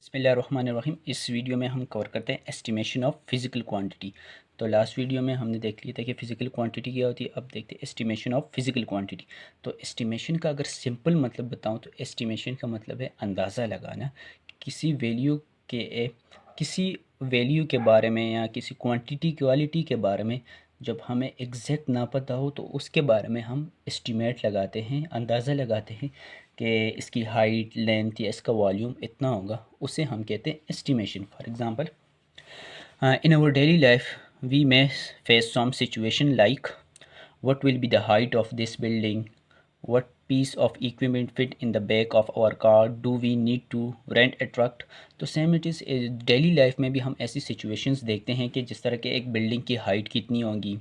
बिस्मिल्लाहिर्रहमानिर्रहीम। इस वीडियो में हम कवर करते हैं एस्टिमेशन ऑफ फिज़िकल क्वांटिटी। तो लास्ट वीडियो में हमने देख लिया था कि फ़िज़िकल क्वांटिटी क्या होती है। अब देखते हैं एस्टिमेशन ऑफ फिज़िकल क्वांटिटी। तो एस्टिमेशन का अगर सिंपल मतलब बताऊं तो एस्टिमेशन का मतलब है अंदाज़ा लगाना किसी वैल्यू के किसी वैल्यू के बारे में या किसी क्वांटिटी क्वालिटी के बारे में। जब हमें एग्जैक्ट ना पता हो तो उसके बारे में हम एस्टिमेट लगाते हैं, अंदाज़ा लगाते हैं कि इसकी हाइट, लेंथ या इसका वॉल्यूम इतना होगा। उसे हम कहते हैं estimation. For example, in our daily life we may face some situation like what will be the height of this building, what piece of equipment fit in the back of our car, do we need to rent a truck। तो same it is daily life में भी हम ऐसी situations देखते हैं कि जिस तरह के एक बिल्डिंग की हाइट कितनी होगी,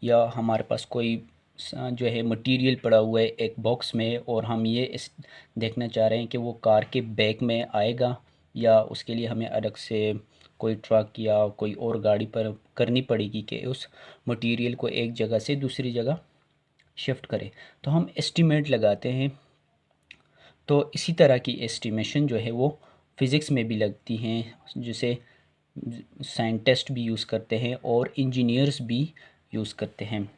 या हमारे पास कोई जो है मटेरियल पड़ा हुआ है एक बॉक्स में और हम ये देखना चाह रहे हैं कि वो कार के बैक में आएगा या उसके लिए हमें अलग से कोई ट्रक या कोई और गाड़ी पर करनी पड़ेगी कि उस मटेरियल को एक जगह से दूसरी जगह शिफ्ट करे। तो हम एस्टिमेट लगाते हैं। तो इसी तरह की एस्टिमेशन जो है वो फ़िज़िक्स में भी लगती हैं, जिसे साइंटिस्ट भी यूज़ करते हैं और इंजीनियर्स भी यूज़ करते हैं।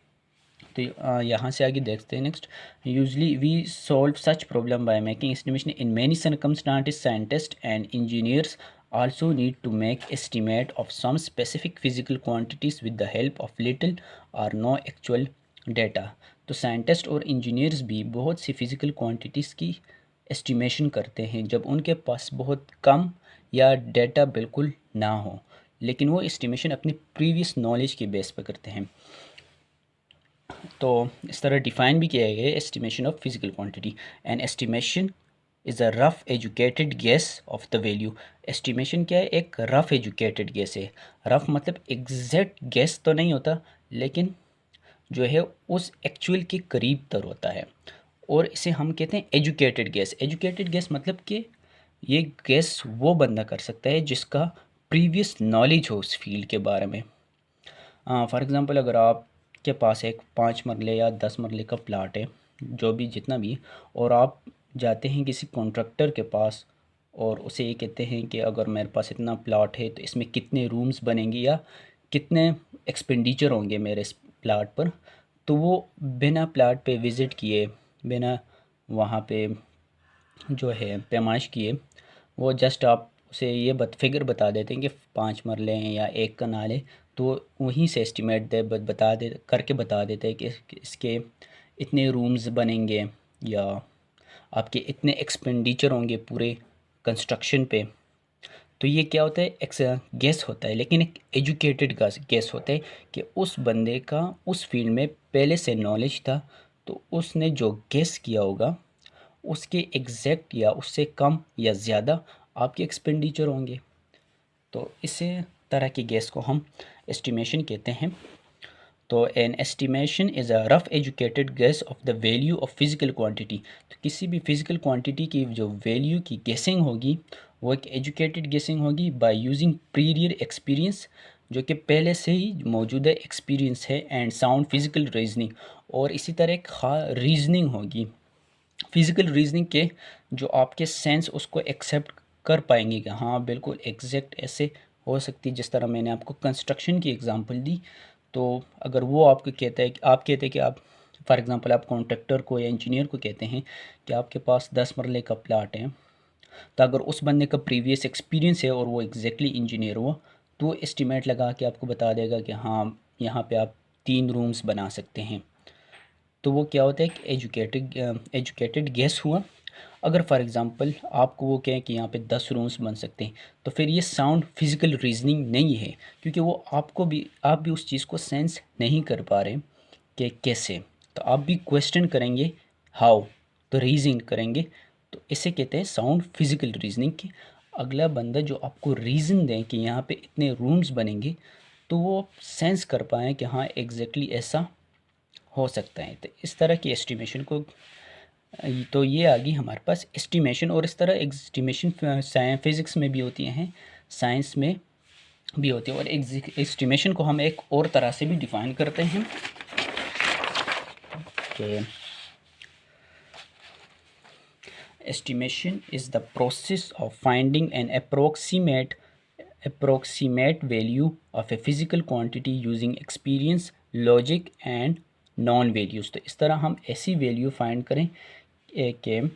तो यहाँ से आगे देखते हैं next. Usually we solve such problem by making estimation in many circumstances. Scientist and engineers also need to make estimate of some specific physical quantities with the help of little or no actual data। तो scientist और engineers भी बहुत सी physical quantities की estimation करते हैं जब उनके पास बहुत कम या डेटा बिल्कुल ना हो, लेकिन वो एस्टिमेशन अपनी प्रीवियस नॉलेज के बेस पर करते हैं। तो इस तरह डिफ़ाइन भी किया गया है estimation of physical quantity. An estimation is a rough educated guess of the value. Estimation क्या है? एक रफ़ एजुकेटेड गेस है। रफ़ मतलब एग्जैक्ट गेस तो नहीं होता, लेकिन जो है उस एक्चुअल के करीब तर होता है, और इसे हम कहते हैं एजुकेटेड गेस। एजुकेटेड गेस मतलब कि ये गेस वो बंदा कर सकता है जिसका प्रीवियस नॉलेज हो उस फील्ड के बारे में। फॉर एग्ज़ाम्पल, अगर आपके पास एक 5 मरले या 10 मरले का प्लाट है, जो भी जितना भी, और आप जाते हैं किसी कॉन्ट्रैक्टर के पास और उसे ये कहते हैं कि अगर मेरे पास इतना प्लाट है तो इसमें कितने रूम्स बनेंगे या कितने एक्सपेंडिचर होंगे मेरे इस प्लाट पर। तो वो बिना प्लाट पे विज़िट किए, बिना वहाँ पे जो है पैमाइश किए, वो जस्ट आप उसे ये फिगर बता देते हैं कि 5 मरले हैं या 1 कनाल है, तो वहीं से एस्टिमेट बता दे करके बता देते हैं कि इसके इतने रूम्स बनेंगे या आपके इतने एक्सपेंडिचर होंगे पूरे कंस्ट्रक्शन पे। तो ये क्या होता है? एक गेस होता है, लेकिन एक एजुकेटेड गेस होता है कि उस बंदे का उस फील्ड में पहले से नॉलेज था, तो उसने जो गेस किया होगा उसके एग्जैक्ट या उससे कम या ज़्यादा आपके एक्सपेंडिचर होंगे। तो इसी तरह की गेस को हम एस्टिमेशन कहते हैं। तो an estimation is a rough educated guess of the value of physical quantity. तो किसी भी फिज़िकल क्वांटिटी की जो वैल्यू की गेसिंग होगी वो एक एजुकेटेड गेसिंग होगी बाय यूजिंग प्रीवियर एक्सपीरियंस, जो कि पहले से ही मौजूदा एक्सपीरियंस है, एंड साउंड फिज़िकल रीजनिंग, और इसी तरह एक रीजनिंग होगी, फिज़िकल रीजनिंग के जो आपके सेंस उसको एक्सेप्ट कर पाएंगे कि हाँ बिल्कुल एग्जैक्ट ऐसे हो सकती है। जिस तरह मैंने आपको कंस्ट्रक्शन की एग्जांपल दी, तो अगर वो आपको कहता है कि आप कहते हैं कि आप फॉर एग्जांपल आप कॉन्ट्रैक्टर को या इंजीनियर को कहते हैं कि आपके पास 10 मरले का प्लाट है, तो अगर उस बंदे का प्रीवियस एक्सपीरियंस है और वो एग्जैक्टली इंजीनियर हुआ, तो एस्टिमेट लगा के आपको बता देगा कि हाँ यहाँ पे आप 3 रूम्स बना सकते हैं। तो वो क्या होता है कि एजुकेटेड गेस हुआ। अगर फॉर एग्ज़ाम्पल आपको वो कहें कि यहाँ पे 10 रूम्स बन सकते हैं, तो फिर ये साउंड फिज़िकल रीजनिंग नहीं है, क्योंकि वो आप भी उस चीज़ को सेंस नहीं कर पा रहे कि कैसे। तो आप भी क्वेश्चन करेंगे हाउ, तो रीजन करेंगे। तो इसे कहते हैं साउंड फिज़िकल रीजनिंग। कि अगला बंदा जो आपको रीज़न दें कि यहाँ पे इतने रूम्स बनेंगे, तो वो सेंस कर पाएँ कि हाँ एग्जैक्टली ऐसा हो सकता है। तो इस तरह की एस्टिमेशन को, तो ये आ गई हमारे पास एस्टिमेशन। और इस तरह एस्टिमेशन फिज़िक्स में भी होती हैं, साइंस में भी होती है। और एस्टिमेशन को हम एक और तरह से भी डिफ़ाइन करते हैं कि Estimation is the process of finding an approximate value of a physical quantity using experience, logic and non values. तो इस तरह हम ऐसी वैल्यू फाइंड करें कि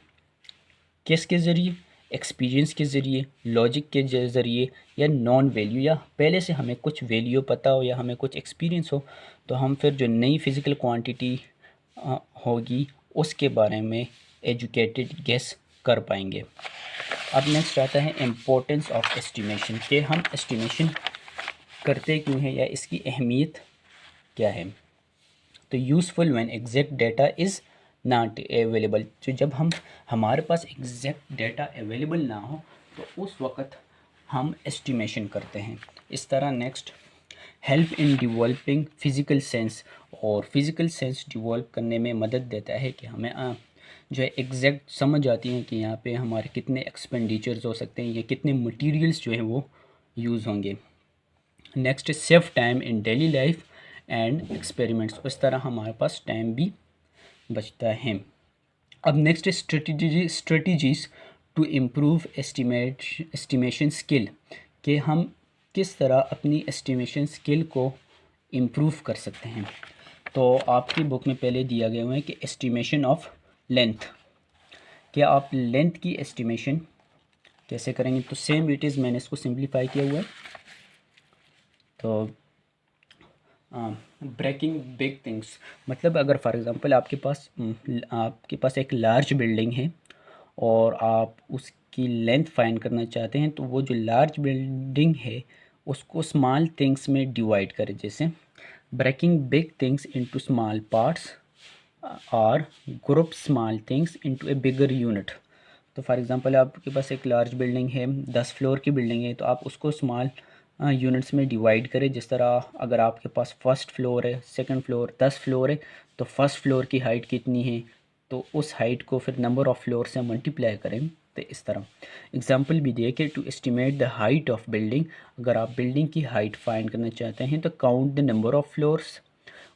किसके ज़रिए, एक्सपीरियंस के ज़रिए, लॉजिक के ज़रिए या नॉन वैल्यू, या पहले से हमें कुछ वैल्यू पता हो या हमें कुछ एक्सपीरियंस हो, तो हम फिर जो नई फिज़िकल क्वांटिटी होगी उसके बारे में एजुकेटेड गेस कर पाएंगे। अब नेक्स्ट आता है इम्पोर्टेंस ऑफ एस्टिमेशन, कि हम एस्टिमेशन करते क्यों हैं या इसकी अहमियत क्या है। तो useful when exact data is not available, तो जब हमारे पास एग्जैक्ट डाटा अवेलेबल ना हो तो उस वक़्त हम एस्टिमेशन करते हैं। इस तरह next help in developing physical sense, और फिज़िकल सेंस डिवेल्प करने में मदद देता है कि हमें जो है एग्जैक्ट समझ आती है कि यहाँ पे हमारे कितने एक्सपेंडिचर्स हो सकते हैं या कितने मटेरियल्स जो है वो यूज़ होंगे। Next save time in daily life and experiments, उस तरह हमारे पास टाइम भी बचता है। अब next strategies to improve estimation skill, कि हम किस तरह अपनी एस्टिमेशन स्किल को इम्प्रूव कर सकते हैं। तो आपकी बुक में पहले दिया गया हुआ है कि एस्टिमेशन ऑफ लेंथ, क्या आप लेंथ की एस्टिमेशन कैसे करेंगे। तो सेम इट इज़, मैंने इसको सिंप्लीफाई किया हुआ है। तो ब्रेकिंग बिग थिंग्स, मतलब अगर फॉर एग्ज़ाम्पल आपके पास एक लार्ज बिल्डिंग है और आप उसकी लेंथ फाइंड करना चाहते हैं, तो वो जो लार्ज बिल्डिंग है उसको स्मॉल थिंग्स में डिवाइड करें। जैसे breaking big things into small parts और group small things into a bigger unit. तो फॉर एग्ज़ाम्पल आपके पास एक लार्ज बिल्डिंग है, 10 फ्लोर की बिल्डिंग है, तो आप उसको स्मॉल यूनिट्स में डिवाइड करें। जिस तरह अगर आपके पास फर्स्ट फ्लोर है, सेकंड फ्लोर, 10 फ्लोर है, तो फर्स्ट फ्लोर की हाइट कितनी है, तो उस हाइट को फिर नंबर ऑफ़ फ्लोर से मल्टीप्लाई करें। तो इस तरह एग्जांपल भी दिए कि to estimate the height of building, अगर आप बिल्डिंग की हाइट फाइंड करना चाहते हैं तो count the number of floors,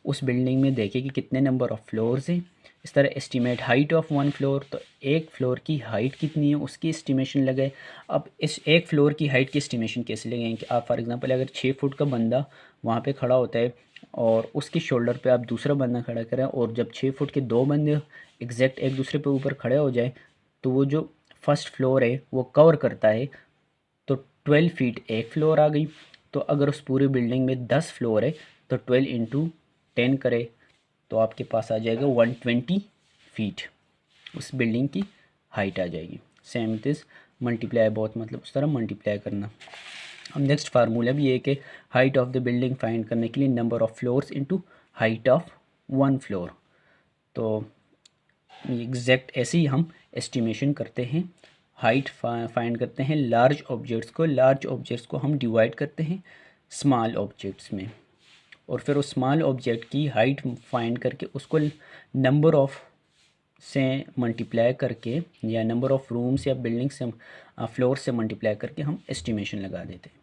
उस बिल्डिंग में देखें कि कितने नंबर ऑफ़ फ्लोर्स हैं। इस तरह estimate height of one floor, तो एक फ्लोर की हाइट कितनी है उसकी एस्टिमेशन लगाए। अब इस एक फ्लोर की हाइट की एस्टिमेशन कैसे लगाएं कि आप फॉर एग्जांपल अगर 6 फुट का बंदा वहाँ पे खड़ा होता है और उसके शोल्डर पे आप दूसरा बंदा खड़ा करें, और जब 6 फुट के दो बंदे एग्जैक्ट एक दूसरे पे ऊपर खड़े हो जाए, तो वो जो फर्स्ट फ्लोर है वो कवर करता है, तो 12 फीट एक फ्लोर आ गई। तो अगर उस पूरी बिल्डिंग में 10 फ्लोर है तो 12 इंटू 10 करे तो आपके पास आ जाएगा 120 फीट, उस बिल्डिंग की हाइट आ जाएगी। सेम इट इज़ मल्टीप्लाई बहुत, मतलब उस तरह मल्टीप्लाई करना। अब नेक्स्ट फार्मूला भी है कि height of the building find करने के लिए number of floors into height of one floor. तो एग्जैक्ट ऐसे ही हम एस्टिमेशन करते हैं, हाइट फाइंड करते हैं लार्ज ऑब्जेक्ट्स को हम डिवाइड करते हैं स्मॉल ऑब्जेक्ट्स में, और फिर उस स्मॉल ऑब्जेक्ट की हाइट फाइंड करके उसको नंबर ऑफ़ से मल्टीप्लाई करके या नंबर ऑफ़ रूम्स या बिल्डिंग से फ्लोर से मल्टीप्लाई करके हम एस्टिमेशन लगा देते हैं।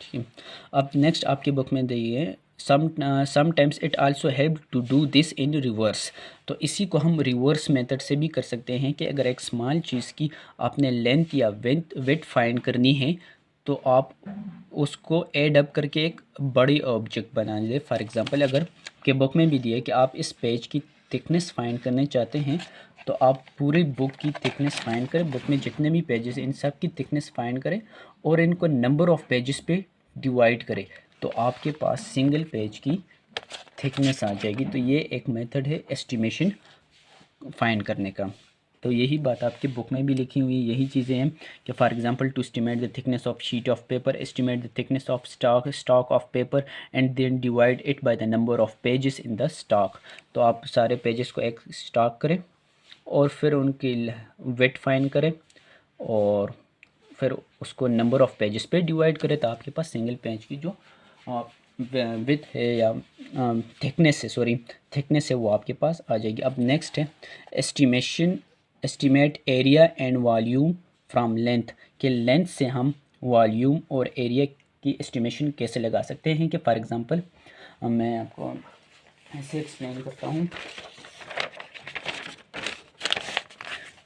ठीक है, अब नेक्स्ट आपकी बुक में दी है sometimes it also help to do this in reverse. तो इसी को हम रिवर्स मेथड से भी कर सकते हैं कि अगर एक स्मॉल चीज़ की आपने लेंथ या विड्थ फाइंड करनी है तो आप उसको एड अप करके एक बड़ी ऑब्जेक्ट बना दे। फॉर एग्जांपल अगर के बुक में भी दिया है कि आप इस पेज की थिकनेस फाइंड करने चाहते हैं, तो आप पूरी बुक की थिकनेस फाइंड करें, बुक में जितने भी पेजेस हैं इन सब की थिकनेस फाइंड करें और इनको नंबर ऑफ़ पेजेस पे डिवाइड करें, तो आपके पास सिंगल पेज की थिकनेस आ जाएगी। तो ये एक मेथड है एस्टिमेशन फाइंड करने का। तो यही बात आपकी बुक में भी लिखी हुई यही चीज़ें हैं कि for example to estimate the thickness of sheet of paper, estimate the thickness of stock of paper and then divide it by the number of pages in the stock. तो आप सारे पेजेस को एक स्टॉक करें और फिर उनकी weight find करें और फिर उसको नंबर ऑफ़ पेजेस पे डिवाइड करें, तो आपके पास सिंगल पेज की जो विथ है या थिकनेस है वो आपके पास आ जाएगी। अब नेक्स्ट है estimate area and volume from length, के लेंथ से हम वॉल्यूम और एरिया की एस्टिमेशन कैसे लगा सकते हैं। कि फॉर एग्जांपल मैं आपको ऐसे एक्सप्लेन करता हूँ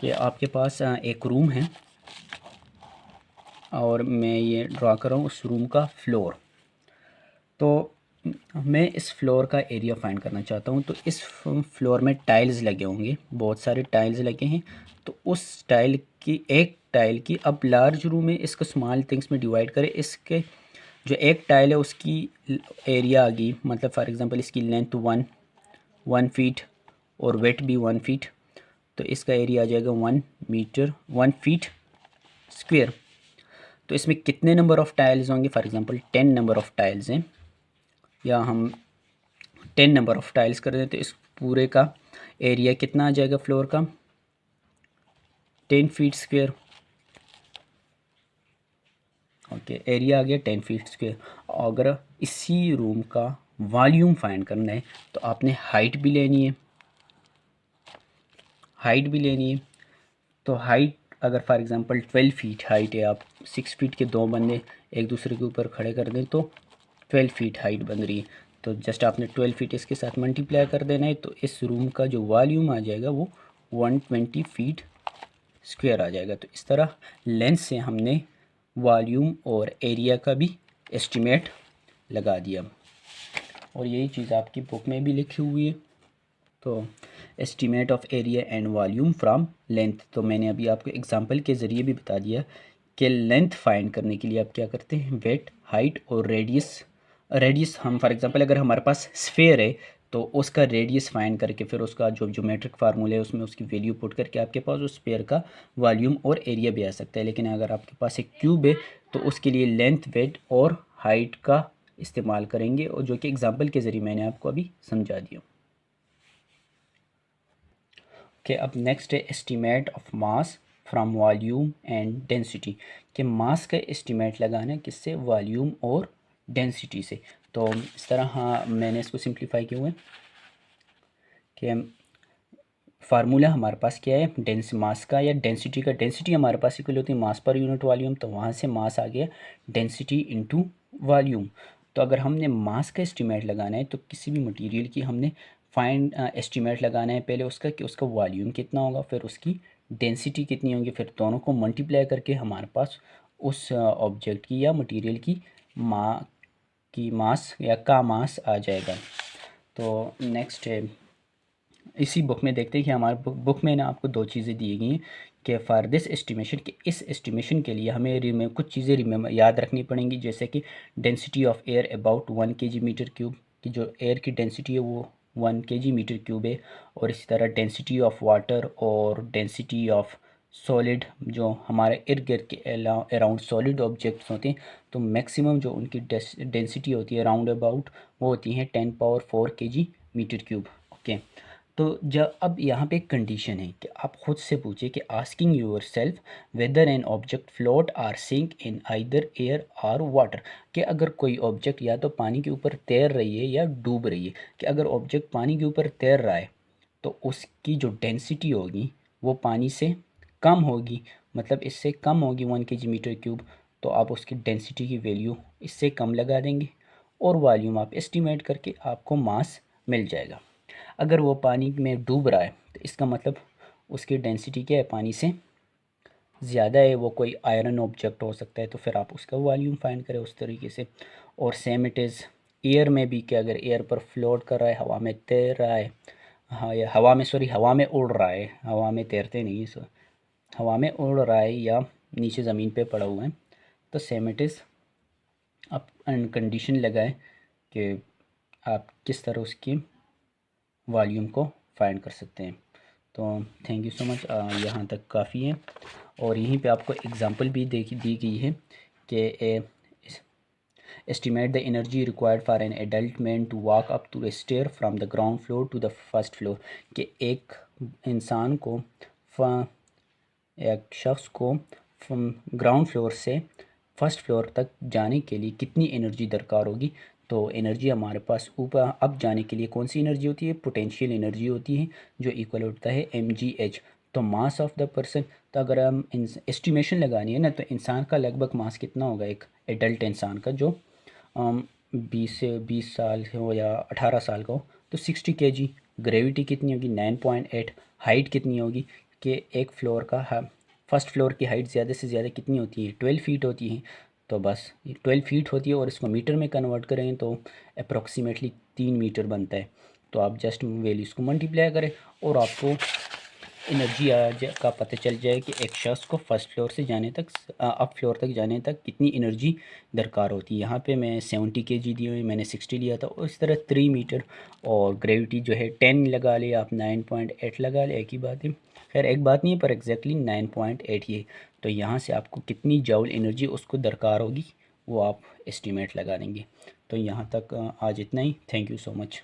कि आपके पास एक रूम है और मैं ये ड्रा कर रहा हूँ उस रूम का फ्लोर। तो मैं इस फ्लोर का एरिया फाइंड करना चाहता हूँ। तो इस फ्लोर में टाइल्स लगे होंगे, बहुत सारे टाइल्स लगे हैं। तो उस टाइल की, एक टाइल की, अब लार्ज रूम में इसको स्मॉल थिंग्स में डिवाइड करें। इसके जो एक टाइल है उसकी एरिया आ गई, मतलब फॉर एग्जांपल इसकी लेंथ 1 फीट और वेट भी 1 फीट, तो इसका एरिया आ जाएगा 1 मीटर 1 फीट स्क्वेयर। तो इसमें कितने नंबर ऑफ़ टाइल्स होंगे? For example 10 number of tiles हैं, या हम 10 नंबर ऑफ़ टाइल्स कर दें, तो इस पूरे का एरिया कितना आ जाएगा फ्लोर का? 10 फीट स्क्वेयर। ओके, एरिया आ गया 10 फीट स्क्वेयर। अगर इसी रूम का वॉल्यूम फाइंड करना है तो आपने हाइट भी लेनी है, तो हाइट अगर फॉर एग्जांपल 12 फीट हाइट है, आप 6 फीट के दो बंदे एक दूसरे के ऊपर खड़े कर दें तो 12 फीट हाइट बन रही है। तो जस्ट आपने 12 फीट इसके साथ मल्टीप्लाई कर देना है, तो इस रूम का जो वॉल्यूम आ जाएगा वो 120 फीट स्क्वायर आ जाएगा। तो इस तरह लेंथ से हमने वॉल्यूम और एरिया का भी एस्टिमेट लगा दिया, और यही चीज़ आपकी बुक में भी लिखी हुई है। तो estimate of area and volume from length, तो मैंने अभी आपको एग्जांपल के ज़रिए भी बता दिया कि लेंथ फाइंड करने के लिए आप क्या करते हैं, वेट, हाइट और रेडियस हम फॉर एग्जांपल अगर हमारे पास स्फेयर है तो उसका रेडियस फाइंड करके फिर उसका जो ज्योमेट्रिक फार्मूला है उसमें उसकी वैल्यू पुट करके आपके पास उस स्फेयर का वॉल्यूम और एरिया भी आ सकता है। लेकिन अगर आपके पास एक क्यूब है तो उसके लिए लेंथ, वेट और हाइट का इस्तेमाल करेंगे, और जो कि एग्जाम्पल के ज़रिए मैंने आपको अभी समझा दिया। कि अब नेक्स्ट है estimate of mass from volume and density, कि मास का एस्टीमेट लगाना है किससे? वॉल्यूम और डेंसिटी से। तो इस तरह हाँ मैंने इसको सिंप्लीफाई किया हुआ है कि फार्मूला हमारे पास क्या है, डेंस मास का या डेंसिटी का। डेंसिटी हमारे पास इक्वल होती है मास पर यूनिट वॉल्यूम, तो वहाँ से मास आ गया डेंसिटी इनटू वॉल्यूम। तो अगर हमने मास का एस्टीमेट लगाना है तो किसी भी मटेरियल की हमने फाइंड एस्टीमेट लगाना है पहले उसका, कि उसका वॉल्यूम कितना होगा, फिर उसकी डेंसिटी कितनी होगी, फिर दोनों को मल्टीप्लाई करके हमारे पास उस ऑब्जेक्ट की या मटेरियल की मास या का मास आ जाएगा। तो नेक्स्ट है, इसी बुक में देखते हैं कि हमारे बुक में ना आपको दो चीज़ें दी गई हैं कि फॉर दिस एस्टिमेशन, कि इस एस्टिमेशन के लिए हमें कुछ चीज़ें रिमेम्बर याद रखनी पड़ेंगी, जैसे कि density of air about 1 kg metre cube, कि जो एयर की डेंसिटी है वो 1 kg मीटर क्यूब है। और इसी तरह डेंसिटी ऑफ वाटर और डेंसिटी ऑफ सॉलिड, जो हमारे इर्द गिर्द के अराउंड सॉलिड ऑब्जेक्ट्स होते हैं, तो मैक्सिमम जो उनकी डेंसिटी होती है राउंड अबाउट वो होती है 10⁴ kg मीटर क्यूब। ओके, तो जब अब यहाँ पे एक कंडीशन है कि आप खुद से पूछिए कि asking your self whether an object float or sink in either air और वाटर, कि अगर कोई ऑब्जेक्ट या तो पानी के ऊपर तैर रही है या डूब रही है, कि अगर ऑब्जेक्ट पानी के ऊपर तैर रहा है तो उसकी जो डेंसिटी होगी वो पानी से कम होगी, मतलब इससे कम होगी 1 kg मीटर क्यूब, तो आप उसकी डेंसिटी की वैल्यू इससे कम लगा देंगे और वॉल्यूम आप एस्टिमेट करके आपको मास मिल जाएगा। अगर वो पानी में डूब रहा है तो इसका मतलब उसकी डेंसिटी क्या है, पानी से ज़्यादा है, वो कोई आयरन ऑब्जेक्ट हो सकता है, तो फिर आप उसका वॉल्यूम फाइंड करें उस तरीके से। और सेम इट इज़ एयर में भी, कि अगर एयर पर फ्लोट कर रहा है, हवा में तैर रहा है, हाँ या हवा में उड़ रहा है, हवा में तैरते नहीं सो हवा में उड़ रहा है या नीचे ज़मीन पे पड़ा हुआ है, तो सेम इट इज़ आप कंडीशन लगाएं कि आप किस तरह उसकी वॉल्यूम को फाइंड कर सकते हैं। तो थैंक यू सो मच, यहाँ तक काफ़ी है। और यहीं पे आपको एग्जांपल भी दी गई है कि estimate the energy required for an adult man to walk up to a stair from the ground floor to the first floor, कि एक इंसान को एक शख्स को ग्राउंड फ्लोर से फर्स्ट फ्लोर तक जाने के लिए कितनी एनर्जी दरकार होगी। तो एनर्जी हमारे पास ऊपर अप जाने के लिए कौन सी एनर्जी होती है, पोटेंशियल एनर्जी होती है, जो इक्वल होता है mgh। तो मास ऑफ द पर्सन, तो अगर हम एस्टिमेशन लगानी है ना, तो इंसान का लगभग मास कितना होगा, एक एडल्ट इंसान का जो 20 साल हो या 18 साल का हो, तो 60 kg। ग्रेविटी कितनी होगी, 9.8। हाइट कितनी होगी, कि एक फ्लोर का फर्स्ट फ्लोर की हाइट ज़्यादा से ज़्यादा कितनी होती है, 12 फीट होती है। तो बस 12 फीट होती है और इसको मीटर में कन्वर्ट करें तो अप्रॉक्सीमेटली 3 मीटर बनता है। तो आप जस्ट वैल्यूज़ को मल्टीप्लाई करें और आपको एनर्जी का पता चल जाए कि एक शख्स को फर्स्ट फ्लोर से जाने तक अप फ्लोर तक जाने तक कितनी एनर्जी दरकार होती है। यहाँ पे मैं 70 kg दी हुई, मैंने 60 लिया था। और इस तरह 3 मीटर और ग्रेविटी जो है 10 लगा ले, आप 9.8 लगा ले, एक ही बात है। खैर एक बात नहीं है पर एग्जैक्टली 9.8 ये। तो यहाँ से आपको कितनी जूल एनर्जी उसको दरकार होगी वो आप एस्टिमेट लगा देंगे। तो यहाँ तक आज इतना ही। Thank you so much.